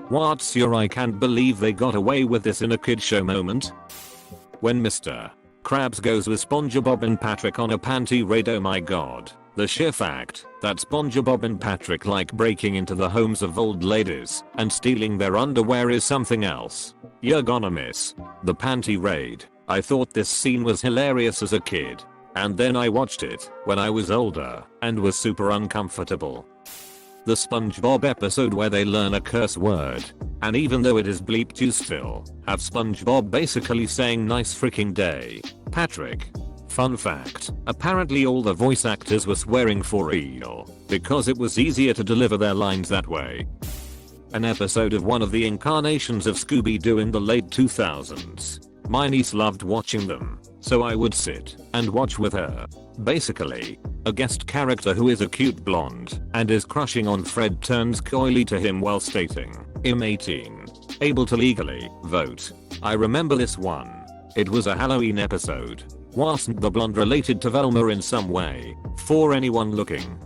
What's your I can't believe they got away with this in a kid show moment? When Mr. Krabs goes with SpongeBob and Patrick on a panty raid, oh my god. The sheer fact that SpongeBob and Patrick like breaking into the homes of old ladies and stealing their underwear is something else. You're gonna miss the panty raid. I thought this scene was hilarious as a kid. And then I watched it when I was older and was super uncomfortable. The SpongeBob episode where they learn a curse word, and even though it is bleeped you still have SpongeBob basically saying nice freaking day, Patrick. Fun fact, apparently all the voice actors were swearing for real because it was easier to deliver their lines that way. An episode of one of the incarnations of Scooby-Doo in the late 2000s. My niece loved watching them, so I would sit and watch with her. Basically, a guest character who is a cute blonde and is crushing on Fred turns coyly to him while stating, "I'm 18. Able to legally vote." I remember this one. It was a Halloween episode. Wasn't the blonde related to Velma in some way, for anyone looking?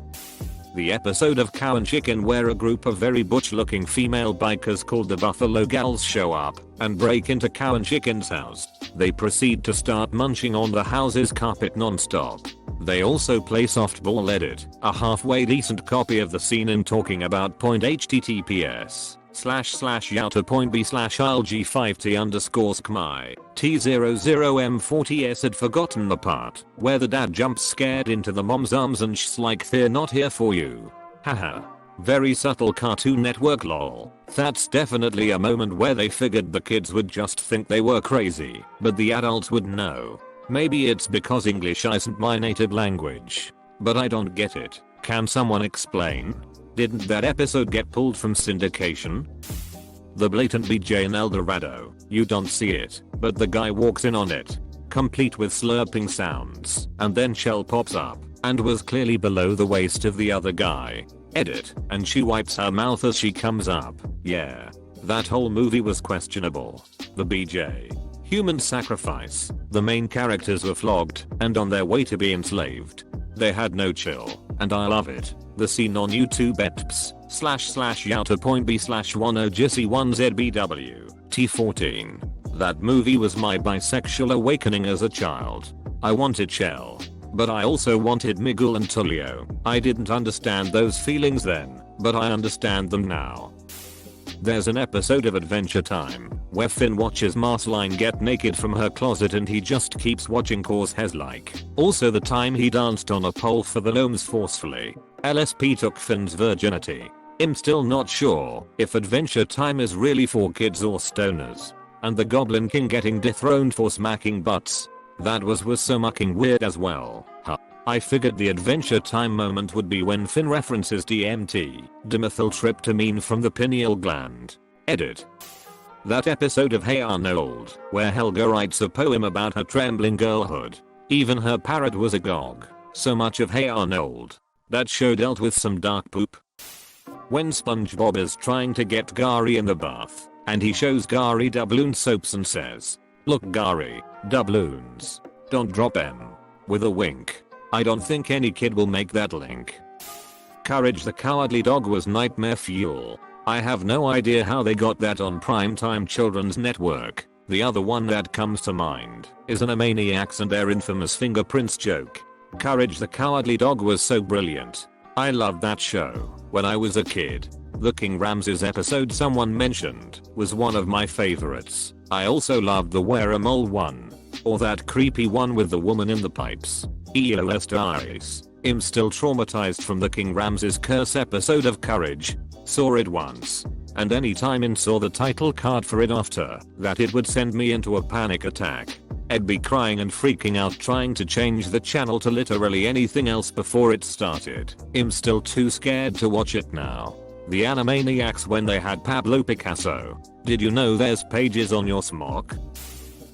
The episode of Cow and Chicken where a group of very butch looking female bikers called the Buffalo Gals show up and break into Cow and Chicken's house. They proceed to start munching on the house's carpet non-stop. They also play softball edit, a halfway decent copy of the scene in talking about https://yauto.b/ilg5t_skmy T00M40s had forgotten the part where the dad jumps scared into the mom's arms and she's like, "They're not here for you." Haha. Very subtle Cartoon Network lol. That's definitely a moment where they figured the kids would just think they were crazy, but the adults would know. Maybe it's because English isn't my native language. But I don't get it. Can someone explain? Didn't that episode get pulled from syndication? The blatant BJ in El Dorado. You don't see it, but the guy walks in on it. Complete with slurping sounds, and then shell pops up, and was clearly below the waist of the other guy. Edit, and she wipes her mouth as she comes up. Yeah. That whole movie was questionable. The BJ. Human sacrifice. The main characters were flogged and on their way to be enslaved. They had no chill, and I love it. The scene on YouTube //yauto.b/10jc1zbw T14. That movie was my bisexual awakening as a child. I wanted Shell, but I also wanted Miguel and Tulio. I didn't understand those feelings then, but I understand them now. There's an episode of Adventure Time where Finn watches Marceline get naked from her closet and he just keeps watching cause has like. Also the time he danced on a pole for the gnomes forcefully. LSP took Finn's virginity. I'm still not sure if Adventure Time is really for kids or stoners. And the Goblin King getting dethroned for smacking butts. That was so mucking weird as well. Huh. I figured the Adventure Time moment would be when Finn references DMT, dimethyltryptamine from the pineal gland. Edit. That episode of Hey Arnold, where Helga writes a poem about her trembling girlhood. Even her parrot was agog. So much of Hey Arnold. That show dealt with some dark poop. When SpongeBob is trying to get Gary in the bath, and he shows Gary doubloon soaps and says, "Look Gary, doubloons. Don't drop them." With a wink. I don't think any kid will make that link. Courage the Cowardly Dog was nightmare fuel. I have no idea how they got that on primetime children's network. The other one that comes to mind is Animaniacs and their infamous fingerprints joke. Courage the Cowardly Dog was so brilliant. I loved that show when I was a kid. The King Ramses episode someone mentioned was one of my favorites. I also loved the Were-a-Mole one. Or that creepy one with the woman in the pipes. EOS Diaries. I'm still traumatized from the King Ramses curse episode of Courage. Saw it once. And anytime I saw the title card for it after that it would send me into a panic attack. I'd be crying and freaking out trying to change the channel to literally anything else before it started. I'm still too scared to watch it now. The Animaniacs when they had Pablo Picasso. Did you know there's pages on your smock?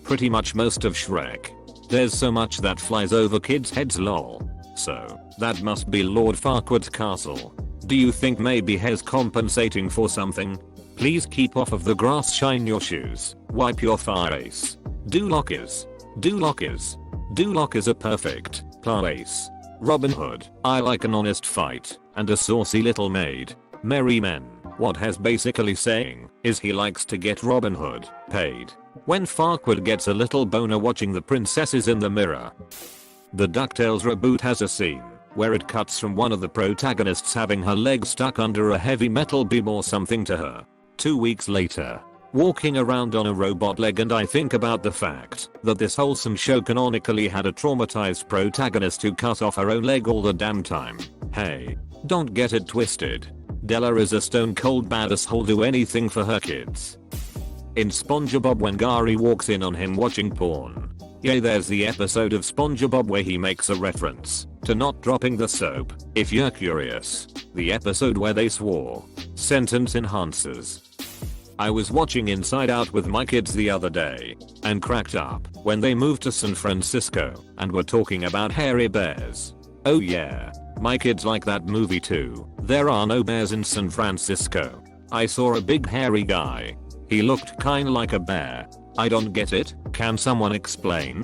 Pretty much most of Shrek. There's so much that flies over kids' heads lol. So, that must be Lord Farquaad's castle. Do you think maybe he's compensating for something? Please keep off of the grass, shine your shoes, wipe your face. Do lockers. Do lockers. Do lockers are perfect place. Robin Hood. I like an honest fight and a saucy little maid. Merry men. What Hes basically saying is he likes to get Robin Hood paid when Farquaad gets a little boner watching the princesses in the mirror. The DuckTales reboot has a scene where it cuts from one of the protagonists having her leg stuck under a heavy metal beam or something to her 2 weeks later walking around on a robot leg, and I think about the fact that this wholesome show canonically had a traumatized protagonist who cut off her own leg all the damn time. Hey, don't get it twisted. Della is a stone cold badass who'll do anything for her kids. In SpongeBob when Gary walks in on him watching porn. Yay, there's the episode of SpongeBob where he makes a reference to not dropping the soap, if you're curious. The episode where they swore. Sentence enhancers. I was watching Inside Out with my kids the other day and cracked up when they moved to San Francisco and were talking about hairy bears. Oh yeah, my kids like that movie too. There are no bears in San Francisco. I saw a big hairy guy. He looked kinda like a bear. I don't get it, can someone explain?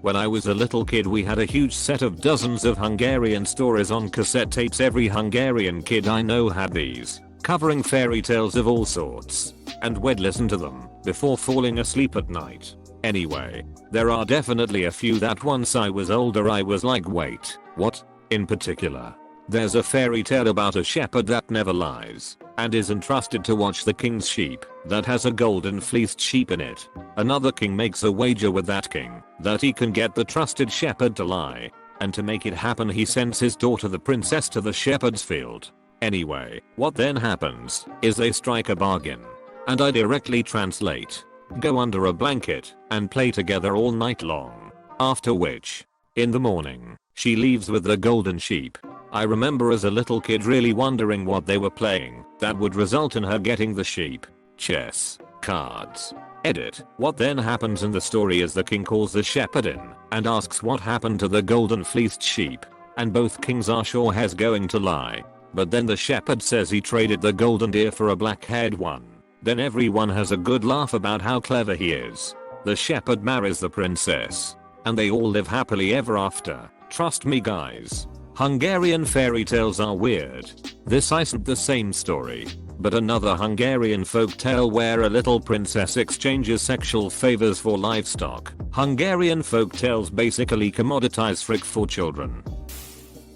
When I was a little kid we had a huge set of dozens of Hungarian stories on cassette tapes. Every Hungarian kid I know had these, covering fairy tales of all sorts, and we'd listen to them before falling asleep at night. Anyway, there are definitely a few that once I was older I was like, wait, what? In particular, there's a fairy tale about a shepherd that never lies and is entrusted to watch the king's sheep that has a golden fleeced sheep in it. Another king makes a wager with that king that he can get the trusted shepherd to lie, and to make it happen he sends his daughter the princess to the shepherd's field. Anyway, what then happens is they strike a bargain, and I directly translate, go under a blanket and play together all night long, after which, in the morning, she leaves with the golden sheep. I remember as a little kid really wondering what they were playing that would result in her getting the sheep. Chess, cards. Edit. What then happens in the story is the king calls the shepherd in and asks what happened to the golden fleeced sheep, and both kings are sure Hes going to lie. But then the shepherd says he traded the golden deer for a black-haired one. Then everyone has a good laugh about how clever he is. The shepherd marries the princess, and they all live happily ever after. Trust me guys. Hungarian fairy tales are weird. This isn't the same story, but another Hungarian folk tale where a little princess exchanges sexual favors for livestock. Hungarian folk tales basically commoditize Frick for children.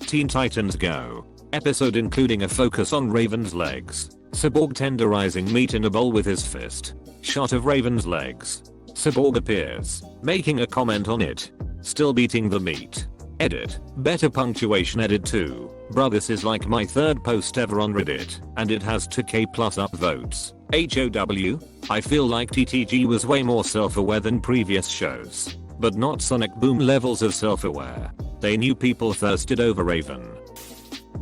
Teen Titans Go. Episode including a focus on Raven's legs. Cyborg tenderizing meat in a bowl with his fist. Shot of Raven's legs. Cyborg appears, making a comment on it. Still beating the meat. Edit. Better punctuation. Edit 2. Bruh, this is like my third post ever on Reddit, and it has 2k plus upvotes. HOW. I feel like TTG was way more self-aware than previous shows, but not Sonic Boom levels of self-aware. They knew people thirsted over Raven.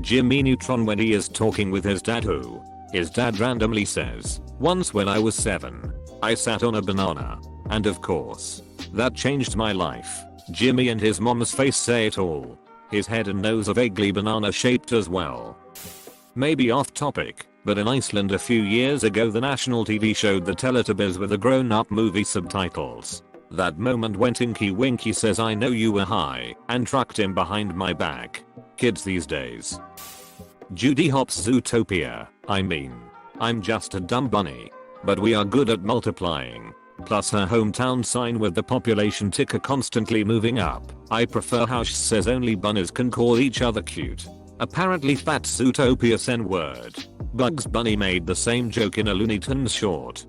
Jimmy Neutron when he is talking with his dad who, his dad randomly says, once when I was 7, I sat on a banana, and of course, that changed my life. Jimmy and his mom's face say it all. His head and nose are vaguely banana shaped as well. Maybe off topic, but in Iceland a few years ago the national TV showed the Teletubbies with the grown-up movie subtitles. That moment when Tinky Winky says I know you were high and trucked him behind my back. Kids these days. Judy Hopps Zootopia. I mean, I'm just a dumb bunny, but we are good at multiplying. Plus her hometown sign with the population ticker constantly moving up. I prefer how she says only bunnies can call each other cute. Apparently Fat Zootopia N-word. Bugs Bunny made the same joke in a Looney Tunes short.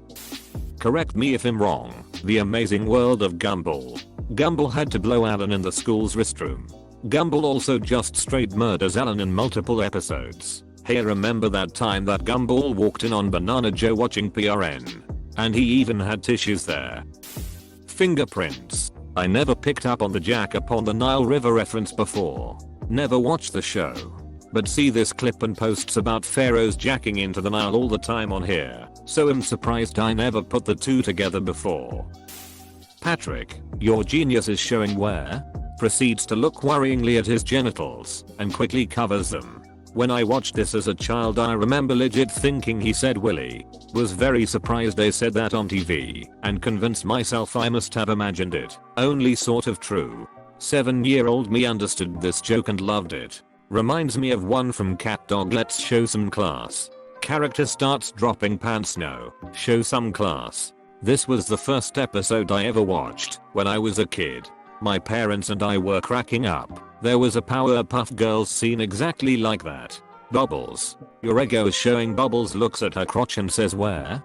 Correct me if I'm wrong. The Amazing World of Gumball. Gumball had to blow Alan in the school's restroom. Gumball also just straight murders Alan in multiple episodes. Hey, remember that time that Gumball walked in on Banana Joe watching PRN? And he even had tissues there. Fingerprints. I never picked up on the Jack upon the Nile River reference before. Never watched the show. But see this clip and posts about pharaohs jacking into the Nile all the time on here, so I'm surprised I never put the two together before. Patrick, your genius is showing where? Proceeds to look worryingly at his genitals and quickly covers them. When I watched this as a child I remember legit thinking he said Willy. Was very surprised they said that on TV and convinced myself I must have imagined it. Only sort of true. 7-year-old me understood this joke and loved it. Reminds me of one from Cat Dog Let's Show Some Class. Character starts dropping pants. No. Show some class. This was the first episode I ever watched when I was a kid. My parents and I were cracking up. There was a Powerpuff Girls scene exactly like that. Bubbles. Your ego is showing. Bubbles looks at her crotch and says where?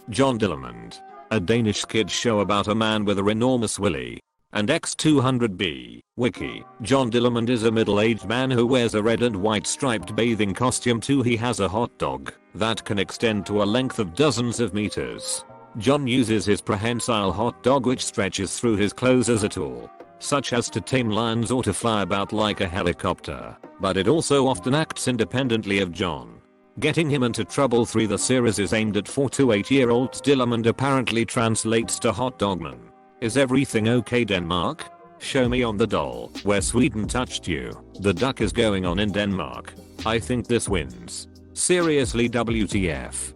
John Dillermand. A Danish kids show about a man with an enormous willy. And X200B. Wiki. John Dillermand is a middle-aged man who wears a red and white striped bathing costume too. He has a hot dog that can extend to a length of dozens of meters. John uses his prehensile hot dog which stretches through his clothes as a tool, such as to tame lions or to fly about like a helicopter, but it also often acts independently of John, getting him into trouble. 3. The series is aimed at 4 to 8-year-olds. Dillermand apparently translates to hot dogman. Is everything okay Denmark? Show me on the doll where Sweden touched you. The duck is going on in Denmark. I think this wins. Seriously WTF.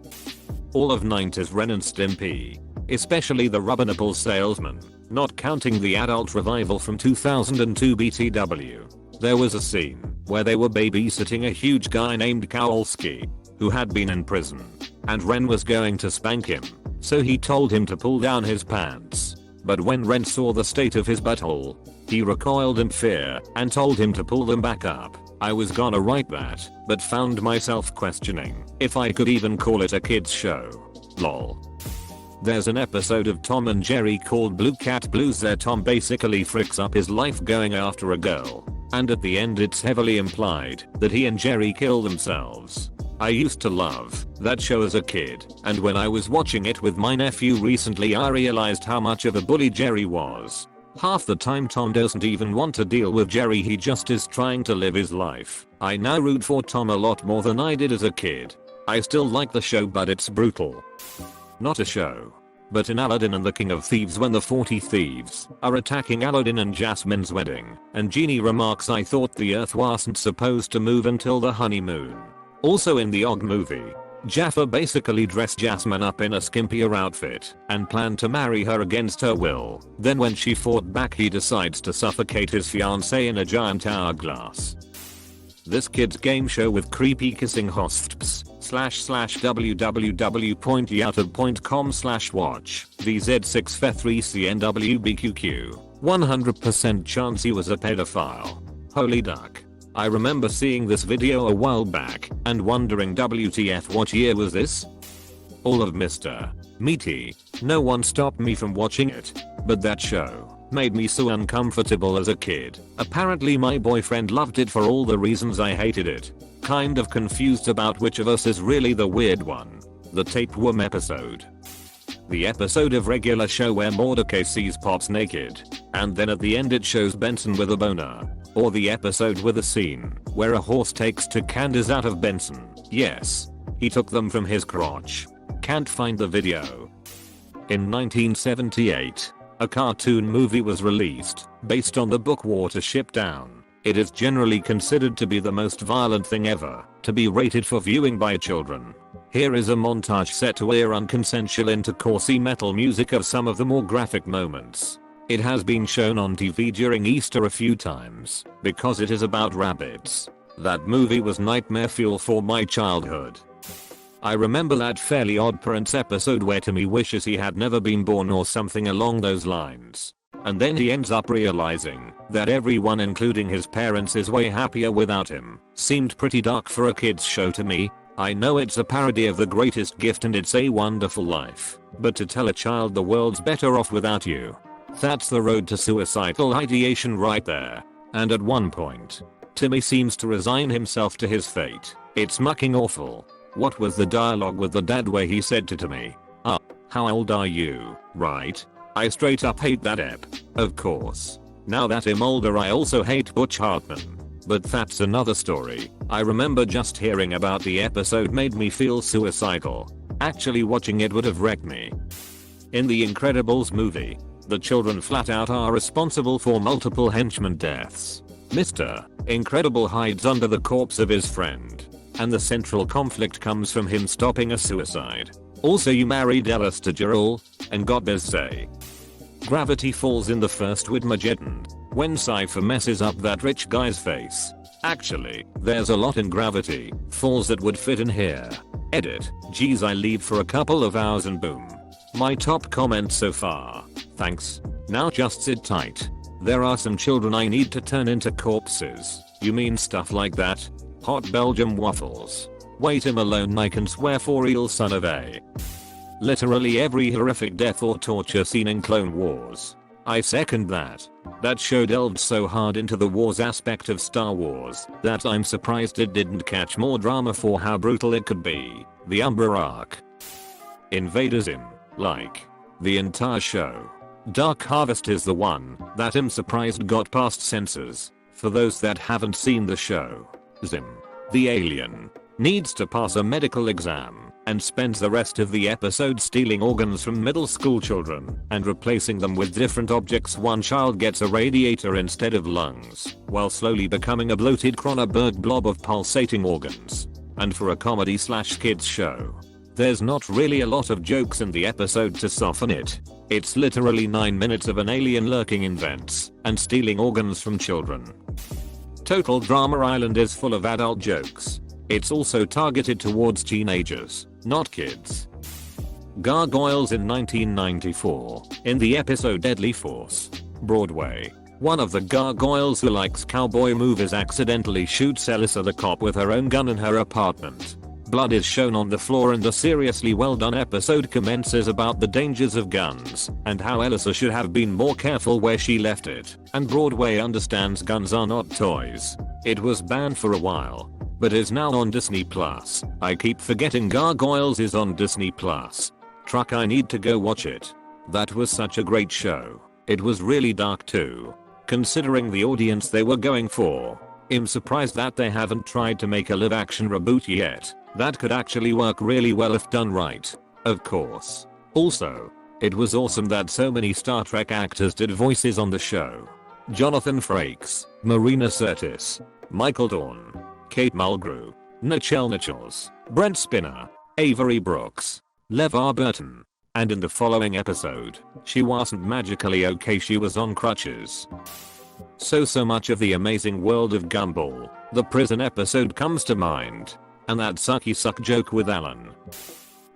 All of 90s Ren and Stimpy, especially the rubber nipple salesman, not counting the adult revival from 2002 BTW. There was a scene where they were babysitting a huge guy named Kowalski, who had been in prison, and Ren was going to spank him, so he told him to pull down his pants. But when Ren saw the state of his butthole, he recoiled in fear and told him to pull them back up. I was gonna write that, but found myself questioning if I could even call it a kids show. Lol. There's an episode of Tom and Jerry called Blue Cat Blues. There Tom basically fricks up his life going after a girl, and at the end it's heavily implied that he and Jerry kill themselves. I used to love that show as a kid, and when I was watching it with my nephew recently I realized how much of a bully Jerry was. Half the time Tom doesn't even want to deal with Jerry, he just is trying to live his life. I now root for Tom a lot more than I did as a kid. I still like the show but it's brutal. Not a show, but in Aladdin and the King of Thieves when the 40 thieves are attacking Aladdin and Jasmine's wedding, and Genie remarks I thought the earth wasn't supposed to move until the honeymoon. Also in the Og movie, Jafar basically dressed Jasmine up in a skimpier outfit and planned to marry her against her will. Then when she fought back he decides to suffocate his fiancée in a giant hourglass. This kid's game show with creepy kissing hosps www.youtube.com/watch VZ6Fe3CNWBQQ 100% chance he was a pedophile. Holy duck. I remember seeing this video a while back and wondering WTF what year was this? All of Mr. Meaty. No one stopped me from watching it, but that show made me so uncomfortable as a kid. Apparently my boyfriend loved it for all the reasons I hated it. Kind of confused about which of us is really the weird one. The tapeworm episode. The episode of regular show where Mordecai sees Pops naked, and then at the end it shows Benson with a boner. Or the episode with a scene where a horse takes two candies out of Benson. Yes, he took them from his crotch. Can't find the video. In 1978, a cartoon movie was released based on the book Watership Down. It is generally considered to be the most violent thing ever to be rated for viewing by children. Here is a montage set to air unconsensual intercourse metal music of some of the more graphic moments. It has been shown on TV during Easter a few times because it is about rabbits. That movie was nightmare fuel for my childhood. I remember that Fairly OddParents episode where Timmy wishes he had never been born or something along those lines. And then he ends up realizing that everyone including his parents is way happier without him. Seemed pretty dark for a kids show to me. I know it's a parody of The Greatest Gift and It's a Wonderful Life, but to tell a child the world's better off without you, that's the road to suicidal ideation right there. And at one point, Timmy seems to resign himself to his fate. It's mucking awful. What was the dialogue with the dad where he said to Timmy, how old are you, right? I straight up hate that ep. Of course. Now that I'm older I also hate Butch Hartman. But that's another story. I remember just hearing about the episode made me feel suicidal. Actually watching it would have wrecked me. In the Incredibles movie, the children flat out are responsible for multiple henchman deaths. Mr. Incredible hides under the corpse of his friend, and the central conflict comes from him stopping a suicide. Also you married Ellis to Gerald, and God does say. Gravity falls in the first Widmageddon, when Cypher messes up that rich guy's face. Actually, there's a lot in Gravity Falls that would fit in here. Edit. Geez, I leave for a couple of hours and boom. My top comment so far. Thanks. Now just sit tight. There are some children I need to turn into corpses. You mean stuff like that? Hot Belgium waffles. Wait him alone, I can swear for real, son of a. Literally every horrific death or torture scene in Clone Wars. I second that. That show delved so hard into the wars aspect of Star Wars that I'm surprised it didn't catch more drama for how brutal it could be. The Umbra arc. Invader Zim. Like. The entire show. Dark Harvest is the one that I'm surprised got past censors. For those that haven't seen the show, Zim, the alien, needs to pass a medical exam and spends the rest of the episode stealing organs from middle school children and replacing them with different objects. One child gets a radiator instead of lungs, while slowly becoming a bloated Cronenberg blob of pulsating organs. And for a comedy/kids show, there's not really a lot of jokes in the episode to soften it. It's literally 9 minutes of an alien lurking in vents and stealing organs from children. Total Drama Island is full of adult jokes. It's also targeted towards teenagers, not kids. Gargoyles in 1994, in the episode Deadly Force, Broadway, one of the gargoyles who likes cowboy movies accidentally shoots Elissa the cop with her own gun in her apartment. Blood is shown on the floor and the seriously well done episode commences about the dangers of guns and how Elissa should have been more careful where she left it, and Broadway understands guns are not toys. It was banned for a while, but is now on Disney+. I keep forgetting Gargoyles is on Disney+. Truck, I need to go watch it. That was such a great show. It was really dark too, considering the audience they were going for. I'm surprised that they haven't tried to make a live action reboot yet. That could actually work really well if done right. Of course. Also, it was awesome that so many Star Trek actors did voices on the show. Jonathan Frakes, Marina Sirtis, Michael Dorn, Kate Mulgrew, Nichelle Nichols, Brent Spinner, Avery Brooks, LeVar Burton. And in the following episode, she wasn't magically okay, she was on crutches. So much of the amazing world of Gumball, the prison episode, comes to mind. And that sucky suck joke with Alan.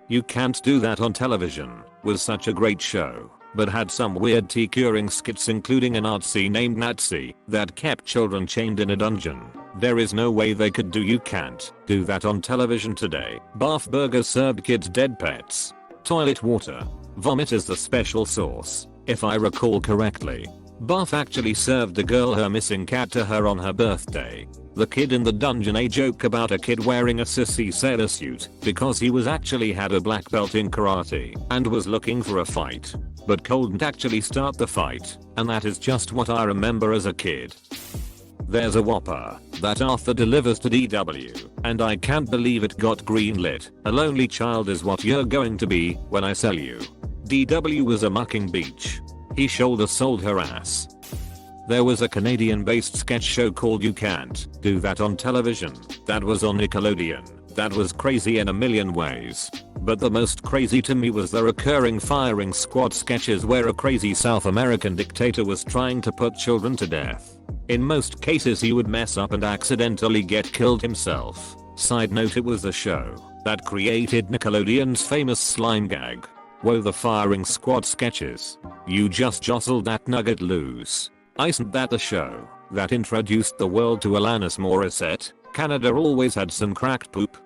You can't do that on television, was such a great show, but had some weird tea curing skits including an Nazi named Nazi that kept children chained in a dungeon. There is no way they could do. You can't do that on television today. Bath burgers served kids dead pets. Toilet water. Vomit is the special sauce, if I recall correctly. Bath actually served a girl her missing cat to her on her birthday. The kid in the dungeon, a joke about a kid wearing a sissy sailor suit because he was actually had a black belt in karate and was looking for a fight, but couldn't actually start the fight, and that is just what I remember as a kid. There's a Whopper that Arthur delivers to DW, and I can't believe it got greenlit. A lonely child is what you're going to be when I sell you. DW was a mucking beach. He shoulder sold her ass. There was a Canadian-based sketch show called You Can't Do That on television that was on Nickelodeon. That was crazy in a million ways. But the most crazy to me was the recurring firing squad sketches where a crazy South American dictator was trying to put children to death. In most cases he would mess up and accidentally get killed himself. Side note, it was the show that created Nickelodeon's famous slime gag. Whoa, the firing squad sketches. You just jostled that nugget loose. Isn't that the show that introduced the world to Alanis Morissette? Canada always had some cracked poop.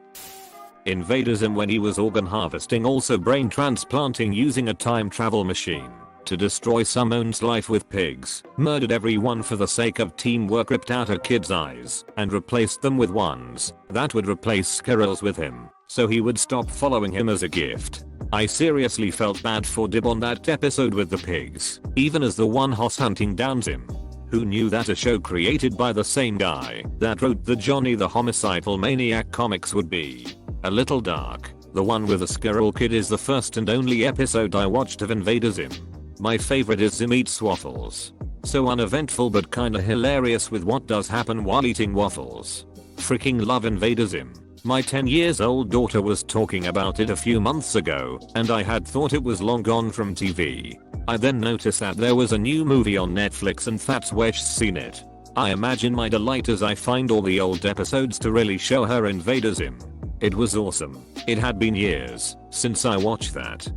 Invader Zim, when he was organ harvesting, also brain transplanting using a time travel machine to destroy someone's life with pigs, murdered everyone for the sake of teamwork, ripped out a kid's eyes and replaced them with ones that would replace squirrels with him, so he would stop following him as a gift. I seriously felt bad for Dib on that episode with the pigs, even as the one hoss hunting down Zim. Who knew that a show created by the same guy that wrote the Johnny the Homicidal Maniac comics would be a little dark? The one with the squirrel kid is the first and only episode I watched of Invader Zim. My favorite is Zim eats waffles. So uneventful but kinda hilarious with what does happen while eating waffles. Freaking love Invader Zim. My 10-year-old daughter was talking about it a few months ago, and I had thought it was long gone from TV. I then noticed that there was a new movie on Netflix and that's where she's seen it. I imagine my delight as I find all the old episodes to really show her Invader Zim. It was awesome. It had been years since I watched that.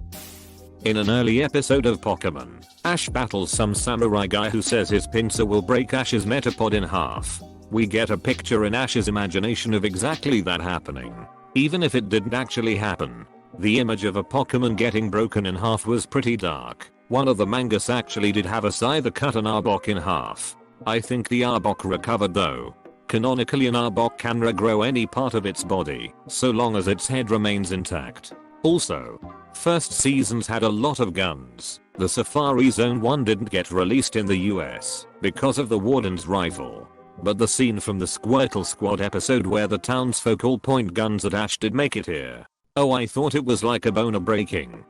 In an early episode of Pokemon, Ash battles some samurai guy who says his pincer will break Ash's Metapod in half. We get a picture in Ash's imagination of exactly that happening. Even if it didn't actually happen. The image of a Pokemon getting broken in half was pretty dark. One of the mangas actually did have a Scyther cut an Arbok in half. I think the Arbok recovered though. Canonically an Arbok can regrow any part of its body, so long as its head remains intact. Also, first seasons had a lot of guns. The Safari Zone 1 didn't get released in the US because of the Warden's rifle. But the scene from the Squirtle Squad episode where the townsfolk all point guns at Ash did make it here. Oh, I thought it was like a boner breaking.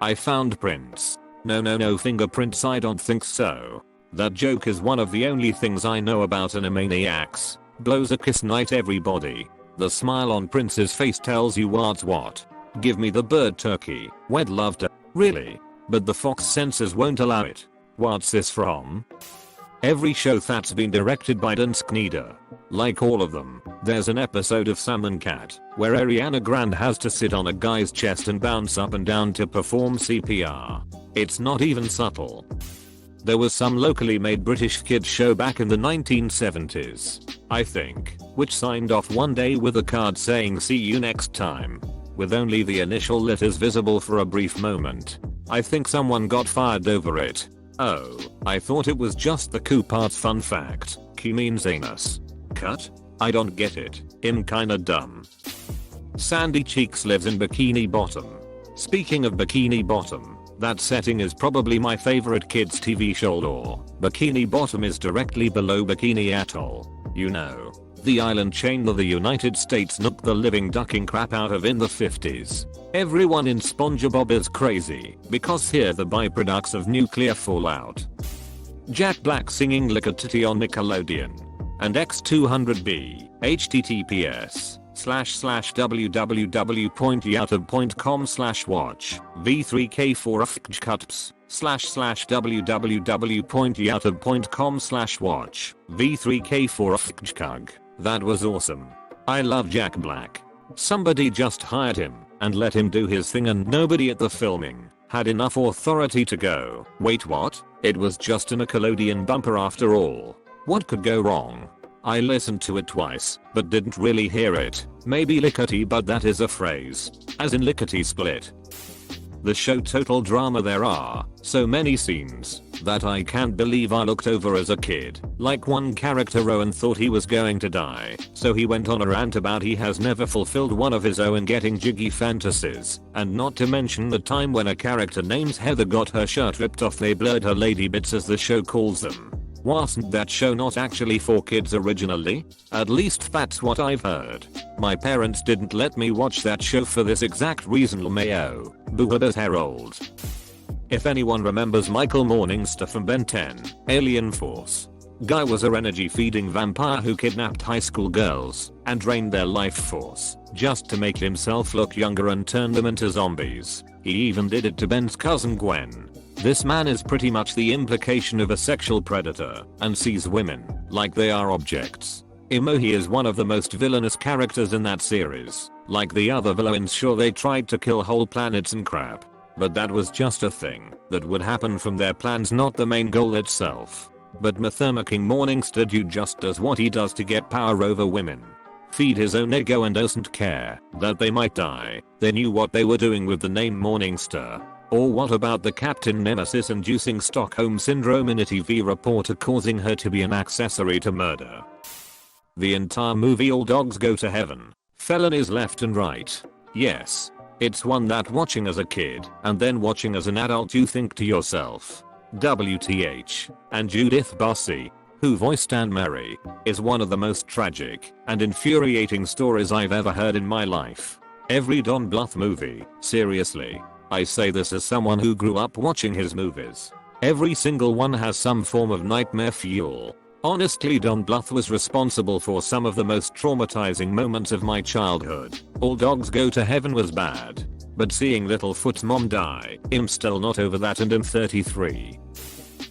I found prints. No fingerprints, I don't think so. That joke is one of the only things I know about Animaniacs. Blows a kiss night everybody. The smile on Prince's face tells you what's what. Give me the bird turkey. We'd love to. Really? But the Fox censors won't allow it. What's this from? Every show that's been directed by Dan Schneider. Like all of them, there's an episode of Sam and Cat where Ariana Grande has to sit on a guy's chest and bounce up and down to perform CPR. It's not even subtle. There was some locally made British kids show back in the 1970s, I think, which signed off one day with a card saying see you next time, with only the initial letters visible for a brief moment. I think someone got fired over it. Oh, I thought it was just the Q parts. Fun fact, Q means anus. Cut? I don't get it. I'm kinda dumb. Sandy Cheeks lives in Bikini Bottom. Speaking of Bikini Bottom, that setting is probably my favorite kids TV show lore. Bikini Bottom is directly below Bikini Atoll. You know, the island chain that the United States knocked the living ducking crap out of in the 50s. Everyone in SpongeBob is crazy because here the byproducts of nuclear fallout. Jack Black singing Lick a Titty on Nickelodeon. And X200B, https://www.youtube.com/watch v3k4fjcuts //www.youtube.com/watch v3k4fjcug. That was awesome. I love Jack Black. Somebody just hired him and let him do his thing and nobody at the filming had enough authority to go, wait what? It was just a Nickelodeon bumper after all. What could go wrong? I listened to it twice, but didn't really hear it. Maybe lickety, but that is a phrase. As in lickety split. The show total drama. There are so many scenes that I can't believe I looked over as a kid. Like one character Rowan thought he was going to die, so he went on a rant about he has never fulfilled one of his own getting jiggy fantasies, and not to mention the time when a character named Heather got her shirt ripped off. They blurred her lady bits as the show calls them. Wasn't that show not actually for kids originally? At least that's what I've heard. My parents didn't let me watch that show for this exact reason. LMAO. Boo-hoo Harold. If anyone remembers Michael Morningstar from Ben 10, Alien Force. Guy was a energy feeding vampire who kidnapped high school girls and drained their life force just to make himself look younger and turn them into zombies. He even did it to Ben's cousin Gwen. This man is pretty much the implication of a sexual predator and sees women like they are objects. Imohi is one of the most villainous characters in that series. Like the other villains, sure they tried to kill whole planets and crap, but that was just a thing that would happen from their plans, not the main goal itself. But King Morningstar Dude just does what he does to get power over women. Feed his own ego and doesn't care that they might die. They knew what they were doing with the name Morningstar. Or what about the Captain Nemesis inducing Stockholm Syndrome in a TV reporter causing her to be an accessory to murder? The entire movie All Dogs Go to Heaven. Felonies left and right. Yes. It's one that watching as a kid and then watching as an adult you think to yourself, WTH. And Judith Bussey, who voiced Anne Mary, is one of the most tragic and infuriating stories I've ever heard in my life. Every Don Bluth movie, seriously. I say this as someone who grew up watching his movies. Every single one has some form of nightmare fuel. Honestly, Don Bluth was responsible for some of the most traumatizing moments of my childhood. All Dogs Go to Heaven was bad, but seeing Littlefoot's mom die, I'm still not over that, and I'm 33.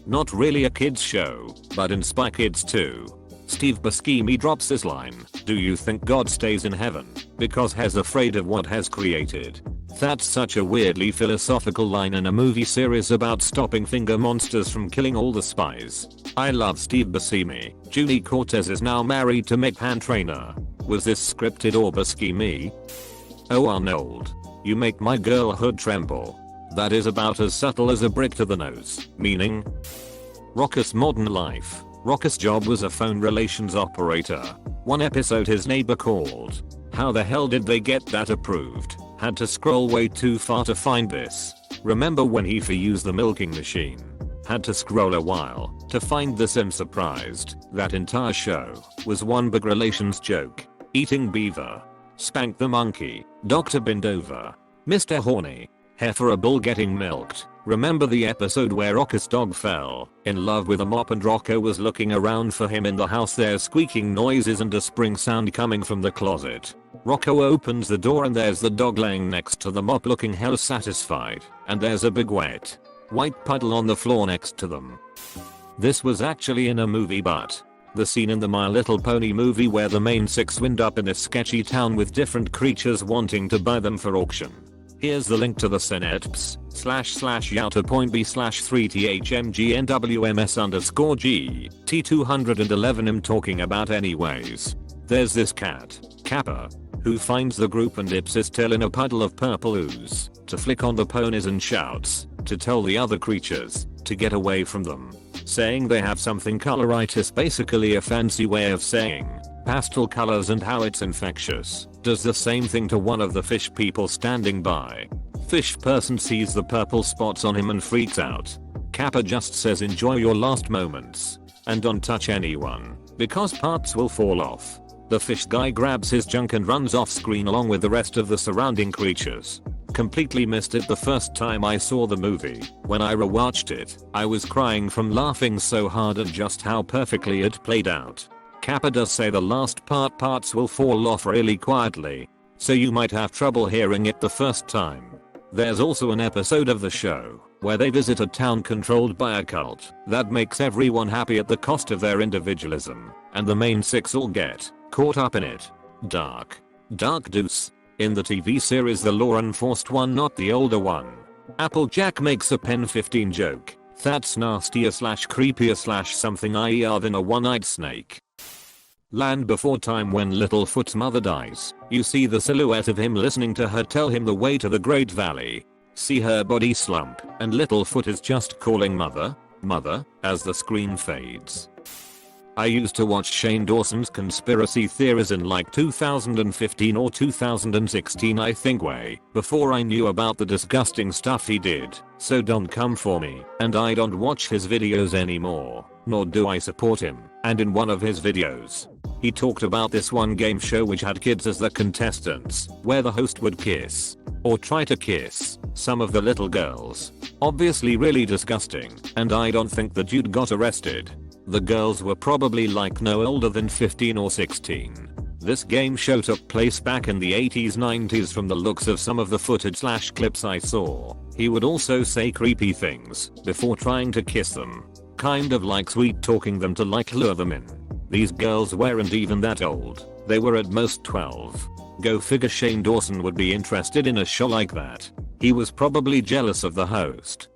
Not really a kids show, but in Spy Kids 2. Steve Buscemi drops this line, "Do you think God stays in heaven because he's afraid of what has created?" That's such a weirdly philosophical line in a movie series about stopping finger monsters from killing all the spies. I love Steve Buscemi. Julie Cortez is now married to Mick Trainer. Was this scripted or Buscemi? Oh Arnold. You make my girlhood tremble. That is about as subtle as a brick to the nose. Meaning? Rocco's modern life. Rocco's job was a phone relations operator. One episode his neighbor called. How the hell did they get that approved? Had to scroll way too far to find this. Remember when he used the milking machine? Had to scroll a while to find this. I'm surprised. That entire show was one big relations joke. Eating beaver. Spank the monkey. Dr. Bindover. Mr. Horny. Hair for a bull getting milked. Remember the episode where Rocco's dog fell in love with a mop and Rocco was looking around for him in the house? There's squeaking noises and a spring sound coming from the closet. Rocco opens the door and there's the dog laying next to the mop looking hell satisfied, and there's a big wet white puddle on the floor next to them. This was actually in a movie, but the scene in the My Little Pony movie where the main six wind up in a sketchy town with different creatures wanting to buy them for auction. Here's the link to the synapse //yauta.b/3thmgnwms_g T211 I'm talking about anyways. There's this cat, Kappa, who finds the group and dips his tail in a puddle of purple ooze to flick on the ponies and shouts to tell the other creatures to get away from them, saying they have something coloritis, basically a fancy way of saying pastel colors and how it's infectious. Does the same thing to one of the fish people standing by. Fish person sees the purple spots on him and freaks out. Kappa just says enjoy your last moments and don't touch anyone because parts will fall off. The fish guy grabs his junk and runs off screen along with the rest of the surrounding creatures. Completely missed it the first time I saw the movie. When I rewatched it, I was crying from laughing so hard at just how perfectly it played out. Kappa does say the last parts will fall off really quietly, so you might have trouble hearing it the first time. There's also an episode of the show where they visit a town controlled by a cult that makes everyone happy at the cost of their individualism, and the main six all get caught up in it. Dark deuce. In the TV series the law enforced one, not the older one. Applejack makes a pen 15 joke. That's nastier / creepier / something IR than a one-eyed snake. Land Before Time. When Littlefoot's mother dies, you see the silhouette of him listening to her tell him the way to the Great Valley. See her body slump, and Littlefoot is just calling mother, mother, as the screen fades. I used to watch Shane Dawson's conspiracy theories in like 2015 or 2016 I think, way before I knew about the disgusting stuff he did, so don't come for me, and I don't watch his videos anymore, nor do I support him. And in one of his videos, he talked about this one game show which had kids as the contestants, where the host would kiss, or try to kiss, some of the little girls. Obviously really disgusting, and I don't think the dude got arrested. The girls were probably like no older than 15 or 16. This game show took place back in the 80s 90s from the looks of some of the footage / clips I saw. He would also say creepy things before trying to kiss them. Kind of like sweet talking them to like lure them in. These girls weren't even that old. They were at most 12. Go figure Shane Dawson would be interested in a show like that. He was probably jealous of the host.